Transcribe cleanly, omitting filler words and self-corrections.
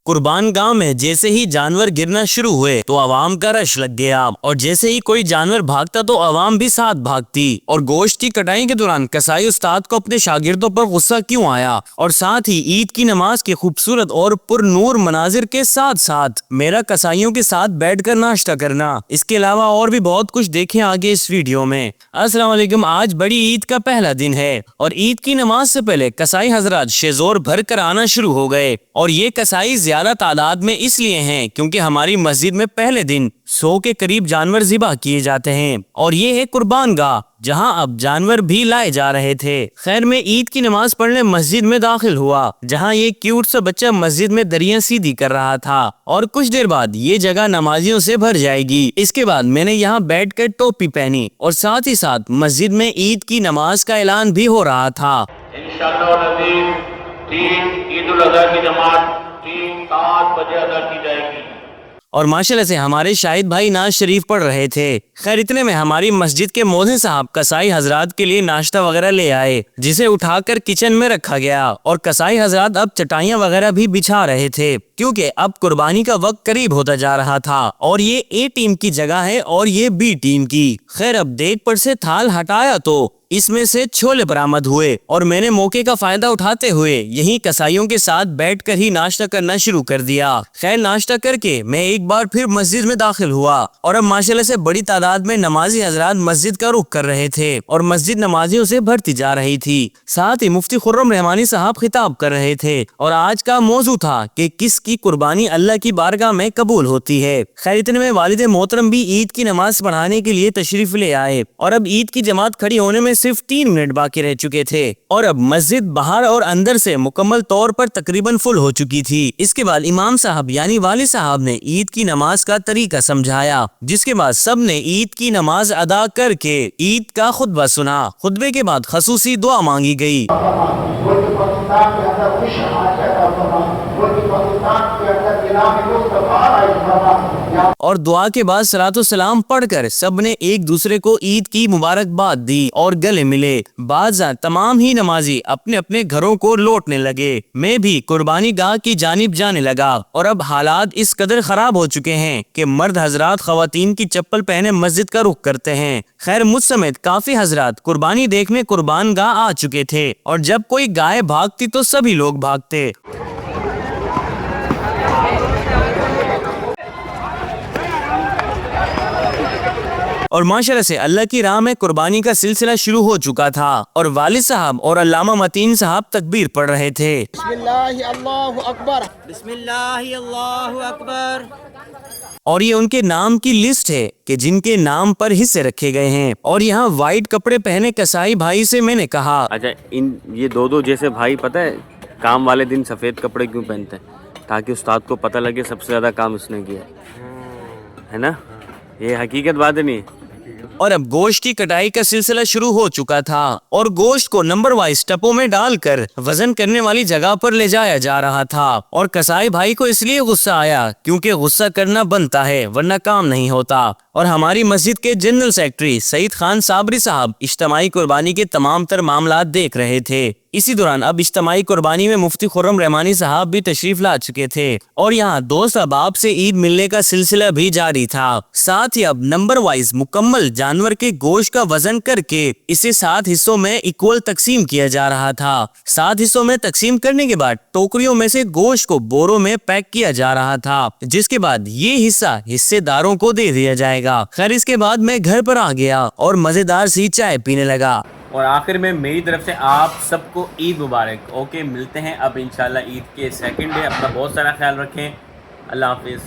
قربان گاہ میں جیسے ہی جانور گرنا شروع ہوئے تو عوام کا رش لگ گیا، اور جیسے ہی کوئی جانور بھاگتا تو عوام بھی ساتھ بھاگتی۔ اور گوشت کی کٹائی کے دوران کسائی استاد کو اپنے شاگردوں پر غصہ کیوں آیا، اور ساتھ ہی عید کی نماز کے خوبصورت اور پر نور مناظر کے ساتھ ساتھ میرا کسائیوں کے ساتھ بیٹھ کر ناشتہ کرنا، اس کے علاوہ اور بھی بہت کچھ دیکھیں آگے اس ویڈیو میں۔ السلام علیکم، آج بڑی عید کا پہلا دن ہے اور عید کی نماز سے پہلے کسائی حضرات شیزور بھر کر آنا شروع ہو گئے، اور یہ کسائی زیادہ تعداد میں اس لیے ہیں کیونکہ ہماری مسجد میں پہلے دن 100 کے قریب جانور ذبح کیے جاتے ہیں، اور یہ ہے قربان گاہ جہاں اب جانور بھی لائے جا رہے تھے۔ خیر، میں عید کی نماز پڑھنے مسجد میں داخل ہوا جہاں یہ کیوٹ سا بچہ مسجد میں دریاں سیدھی کر رہا تھا، اور کچھ دیر بعد یہ جگہ نمازیوں سے بھر جائے گی۔ اس کے بعد میں نے یہاں بیٹھ کر ٹوپی پہنی، اور ساتھ ہی ساتھ مسجد میں عید کی نماز کا اعلان بھی ہو رہا تھا۔ انشاءاللہ العزیز 3 عید الاضحیٰ کی نماز 7 بجے ادا کی جائے گی، اور ماشاءاللہ سے ہمارے شاہد بھائی ناز شریف پڑھ رہے تھے۔ خیر، اتنے میں ہماری مسجد کے مؤذن صاحب کسائی حضرات کے لیے ناشتہ وغیرہ لے آئے، جسے اٹھا کر کچن میں رکھا گیا، اور کسائی حضرات اب چٹائیاں وغیرہ بھی بچھا رہے تھے کیونکہ اب قربانی کا وقت قریب ہوتا جا رہا تھا، اور یہ اے ٹیم کی جگہ ہے اور یہ بی ٹیم کی۔ خیر، اب دیگ پر سے تھال ہٹایا تو اس میں سے چھولے برآمد ہوئے، اور میں نے موقع کا فائدہ اٹھاتے ہوئے یہیں کسائیوں کے ساتھ بیٹھ کر ہی ناشتہ کرنا شروع کر دیا۔ خیر، ناشتہ کر کے میں ایک بار پھر مسجد میں داخل ہوا، اور اب ماشاءاللہ سے بڑی تعداد میں نمازی حضرات مسجد کا رخ کر رہے تھے، اور مسجد نمازیوں سے بھرتی جا رہی تھی۔ ساتھ ہی مفتی خرم رحمانی صاحب خطاب کر رہے تھے، اور آج کا موضوع تھا کہ کس کی قربانی اللہ کی بارگاہ میں قبول ہوتی ہے۔ خیر، اتنے میں والد محترم بھی عید کی نماز پڑھانے کے لیے تشریف لے آئے، اور اب عید کی جماعت کھڑی ہونے میں صرف 3 منٹ باقی رہ چکے تھے، اور اب مسجد باہر اور اندر سے مکمل طور پر تقریباً فل ہو چکی تھی۔ اس کے بعد امام صاحب یعنی والد صاحب نے عید کی نماز کا طریقہ سمجھایا، جس کے بعد سب نے عید کی نماز ادا کر کے عید کا خطبہ سنا۔ خطبے کے بعد خصوصی دعا مانگی گئی، اور دعا کے بعد صلاۃ والسلام پڑھ کر سب نے ایک دوسرے کو عید کی مبارکباد دی اور گلے ملے۔ بعد تمام ہی نمازی اپنے اپنے گھروں کو لوٹنے لگے، میں بھی قربانی گاہ کی جانب جانے لگا، اور اب حالات اس قدر خراب ہو چکے ہیں کہ مرد حضرات خواتین کی چپل پہنے مسجد کا رخ کرتے ہیں۔ خیر، مجھ سمیت کافی حضرات قربانی دیکھنے قربان گاہ آ چکے تھے، اور جب کوئی گائے بھاگتی تو سبھی لوگ بھاگتے۔ اور ماشاءاللہ سے اللہ کی راہ میں قربانی کا سلسلہ شروع ہو چکا تھا، اور والد صاحب اور علامہ متین صاحب تکبیر پڑھ رہے تھے۔ بسم اللہ اللہ اکبر، بسم اللہ اللہ اکبر۔ اور یہ ان کے نام کی لسٹ ہے کہ جن کے نام پر حصے رکھے گئے ہیں، اور یہاں وائٹ کپڑے پہنے کسائی بھائی سے میں نے کہا، اچھا، یہ دو جیسے بھائی پتہ ہے کام والے دن سفید کپڑے کیوں پہنتے ہیں؟ تاکہ استاد کو پتہ لگے سب سے زیادہ کام اس نے کیا ہے نا، یہ حقیقت بات نہیں ہے۔ اور اب گوشت کی کٹائی کا سلسلہ شروع ہو چکا تھا، اور گوشت کو نمبر وائز ٹپوں میں ڈال کر وزن کرنے والی جگہ پر لے جایا جا رہا تھا، اور کسائی بھائی کو اس لیے غصہ آیا کیونکہ غصہ کرنا بنتا ہے ورنہ کام نہیں ہوتا، اور ہماری مسجد کے جنرل سیکرٹری سعید خان صابری صاحب اجتماعی قربانی کے تمام تر معاملات دیکھ رہے تھے۔ اسی دوران اب اجتماعی قربانی میں مفتی خرم رحمانی صاحب بھی تشریف لا چکے تھے، اور یہاں دوست احباب سے عید ملنے کا سلسلہ بھی جاری تھا۔ ساتھ ہی اب نمبر وائز مکمل جانور کے گوشت کا وزن کر کے اسے 7 حصوں میں ایکول تقسیم کیا جا رہا تھا۔ 7 حصوں میں تقسیم کرنے کے بعد ٹوکریوں میں سے گوشت کو بوروں میں پیک کیا جا رہا تھا، جس کے بعد یہ حصہ حصے داروں کو دے دیا جائے گا۔ خیر، اس کے بعد میں گھر پر آ گیا اور مزیدار سی چائے پینے لگا۔ اور آخر میں میری طرف سے آپ سب کو عید مبارک۔ اوکے، ملتے ہیں اب انشاءاللہ عید کے سیکنڈ ڈے۔ اپنا بہت سارا خیال رکھیں، اللہ حافظ۔